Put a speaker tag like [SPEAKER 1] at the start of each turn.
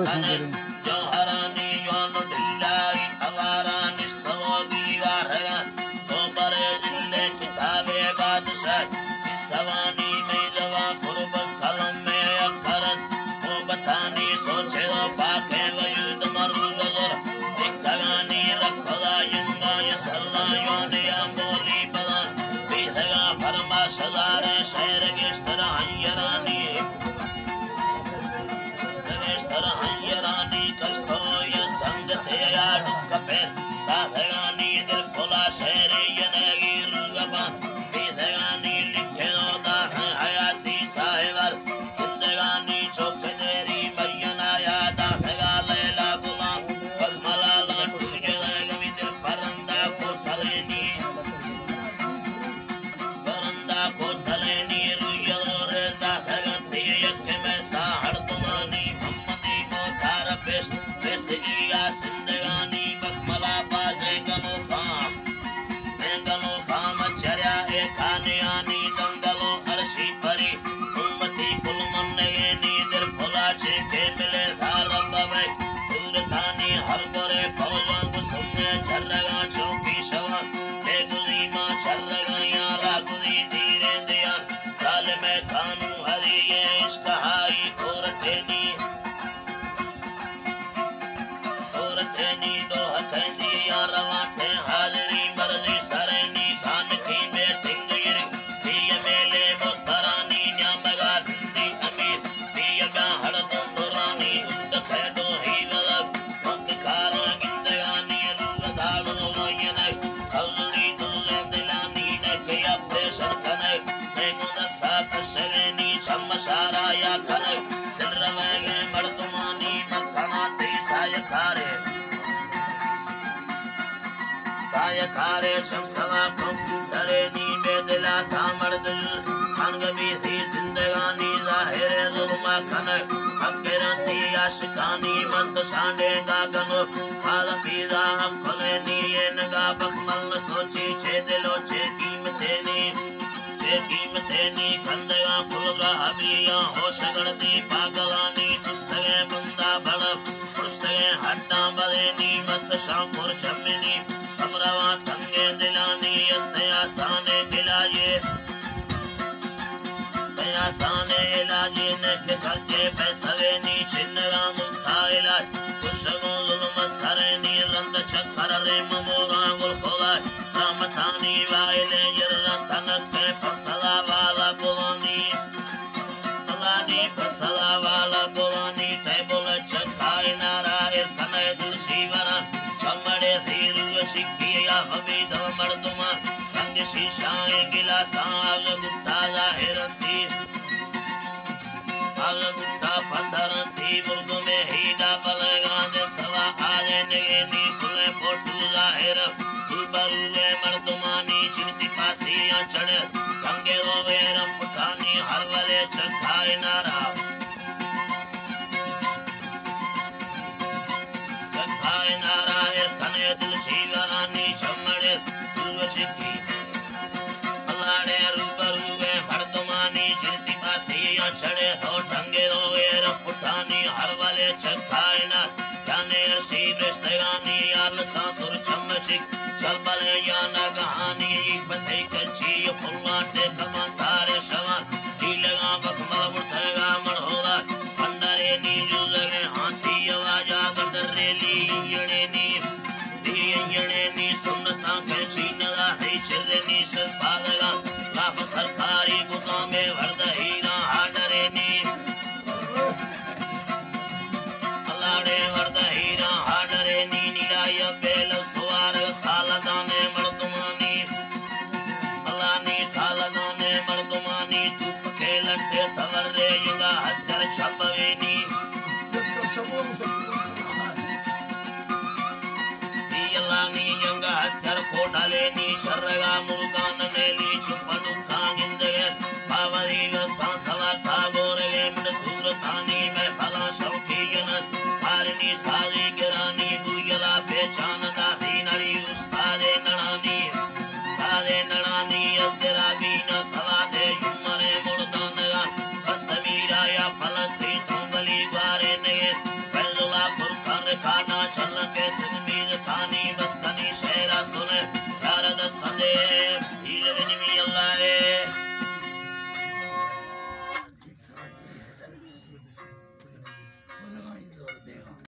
[SPEAKER 1] Kane Joharani Yonodillahi Avarani Stavogi Varayan Tobare Dille Kitabe Badshah Isavani Meidava Kurba Kalam Meya Karan Obatani Socheda Pake Vayud Maruzalor Dikagani Rakhala Yunga Yasalla Yondiya Moli Badan Bidaga Parma Shadare Shere Geshtara Hayarani Hayarani Kastoya Sangateya Dukapet Tahagani Dirpola Shere Yanagi Rugaban Vidagani Likeno Dahan Hayati Sahivar Sindagani Chokaderi Marianaya Dahaga Lela Gulam Kalmalala Tujalaga Vidir Paranda Kotaleni Paranda Kotaleni Ruyalore Dahagati Yakemesa Hardumani Vesigia Sindagani Bakmala Baze Ganofam Ganofam Acharya Ekaniani Dangalo Arshi Pari Ummati Kulmanayani Dirpula Cheke Mile Dharabave Suratani Harbore Paulangu Sumne Charraga Choki Shavan Tegulima Charraga Yara Gudi Dire Deya Kalme Kanu Hariye Ishkahai Korateni Teni do hateni yaravate halri marzi sareni khan ki me tingir diya mele motarani nyamaga di amir diya ga haldo durani unda khado hivala mak khara gindagani rudalo yana khalli dulle dilani ne kya pressure kane menu da sat sereni chamashara ya kare dilravage mardumani makana te sayakare Sayakare Shamsala Kumtareni Bedela Tamardul Hangami Sindagani Zahire Zulma Kana Akiranti Ashikani Mantasande Gagano Kalapida Hamkoleni Enaga Bakmal Sochi Chedelo Cheki Mateni Kandaya Pulga Habiya Hoshagardi Pagalani Tustage Bunda Balap Pustage Hatta Baleni Matashampur Chamini Amrava Tange Dilani Yastaya Sane Dilaye Taya Sane Ilaji Nekhe Kharche Pesaveni Chinnaga Mukha Ilaj Kushagul Masareni Randa Chakarare Mamura Gulkola Ramatani Vaile Yerran Tanakhe Pasala Vala Bulani Alani Pasala Vala Bulani Tebula Chakai Nara Irkane Dulshivara Chamade Thiru Shikhiya Hamida Marduma Rangi Shishaye Gilasa Agutta Zahiranti Agutta Pandaranti Burgume Hida Balagande Sava Ade Negeni Kule Portu Zahira Tulbaruge Mardumani Chinti Pasi Anchade Rangelo Vera Putani Harvale Chakai Nara Shivarani Chamade Urvachiki Alade Rubaruve Hardumani Jinti Pasi Achade Hotange Rovera Putani Harvale Chakaina Jane Shivestagani Alasa Sur Chamachik Chalbale Yana Gahani Ikpate Kachi Pulvate Kamantare Shavan Ilaga Bakmala Murtaga Marhola Pandare Nijuzage Hanti Avaja Gadareli Yadeni Yaneni Sunnata Kachinala Hichireni Shalpadaga Lapa Sarkari Gutame Vardahina Hadareni Alade Vardahina Hadareni Nilaya Bela Suara Saladane Mardumani Alani Saladane Mardumani Tupakelate Tavare Yuga Hajar Chapaveni Yalani Yanga Hajar Kodaleni Sharaga Murgana Neli Chupanu Kangindaya Pavariga Sansala Tagore Suratani Mepala Shauki Yanat Harini Sali Girani Buyala Pechana Dahinari Ustade Narani Sade Narani Azderabina Salade Yumare Murdanaga Pastavira Ya Palantri Tumbali Vare Nege Pello Shera soon